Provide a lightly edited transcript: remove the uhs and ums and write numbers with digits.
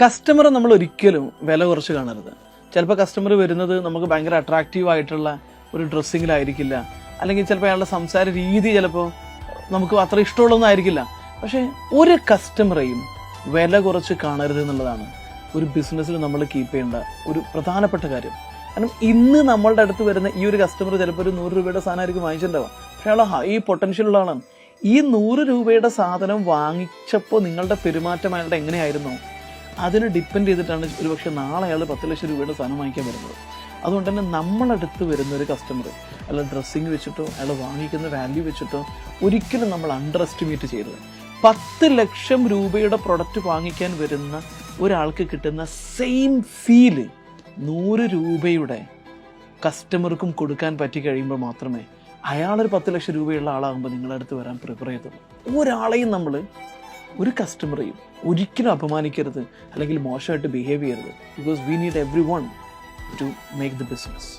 കസ്റ്റമറെ നമ്മൾ ഒരിക്കലും വില കുറച്ച് കാണരുത്. ചിലപ്പോൾ കസ്റ്റമർ വരുന്നത് നമുക്ക് ഭയങ്കര അട്രാക്റ്റീവ് ആയിട്ടുള്ള ഒരു ഡ്രസ്സിങ്ങിലായിരിക്കില്ല, അല്ലെങ്കിൽ ചിലപ്പോൾ അയാളുടെ സംസാര രീതി ചിലപ്പോൾ നമുക്ക് അത്ര ഇഷ്ടമുള്ളതൊന്നും ആയിരിക്കില്ല. പക്ഷേ ഒരു കസ്റ്റമറെയും വില കുറച്ച് കാണരുത് എന്നുള്ളതാണ് ഒരു ബിസിനസ്സിൽ നമ്മൾ കീപ്പ് ചെയ്യേണ്ട ഒരു പ്രധാനപ്പെട്ട കാര്യം. കാരണം ഇന്ന് നമ്മളുടെ അടുത്ത് വരുന്ന ഈ ഒരു കസ്റ്റമർ ചിലപ്പോൾ ഒരു 100 രൂപയുടെ സാധനമായിരിക്കും വാങ്ങിച്ചിട്ടുണ്ടാവുക. പക്ഷേ അയാൾ ഹൈ പൊട്ടൻഷ്യൽ ഉള്ള ആളാണ്. ഈ 100 രൂപയുടെ സാധനം വാങ്ങിച്ചപ്പോൾ നിങ്ങളുടെ പെരുമാറ്റം അയാളുടെ എങ്ങനെയായിരുന്നോ അതിന് ഡിപ്പെൻഡ് ചെയ്തിട്ടാണ് ഒരുപക്ഷെ നാളെ അയാൾ 10 ലക്ഷം രൂപയുടെ സാധനം വാങ്ങിക്കാൻ വരുന്നത്. അതുകൊണ്ട് തന്നെ നമ്മളടുത്ത് വരുന്ന ഒരു കസ്റ്റമർ അയാൾ ഡ്രസ്സിങ് വെച്ചിട്ടോ അയാൾ വാങ്ങിക്കുന്ന വാല്യൂ വെച്ചിട്ടോ ഒരിക്കലും നമ്മൾ അണ്ടർ എസ്റ്റിമേറ്റ് ചെയ്യരുത്. 10 ലക്ഷം രൂപയുടെ പ്രൊഡക്റ്റ് വാങ്ങിക്കാൻ വരുന്ന ഒരാൾക്ക് കിട്ടുന്ന സെയിം ഫീല് 100 രൂപയുടെ കസ്റ്റമർക്കും കൊടുക്കാൻ പറ്റി കഴിയുമ്പോൾ മാത്രമേ അയാളൊരു 10 ലക്ഷം രൂപയുള്ള ആളാകുമ്പോൾ നിങ്ങളുടെ അടുത്ത് വരാൻ പ്രിഫർ ചെയ്തുള്ളൂ. ഒരാളെയും നമ്മൾ ഒരു കസ്റ്റമറെയും ഒരിക്കലും അപമാനിക്കരുത് അല്ലെങ്കിൽ മോശമായിട്ട് ബിഹേവ് ചെയ്യരുത്. Because we need every one two make the business.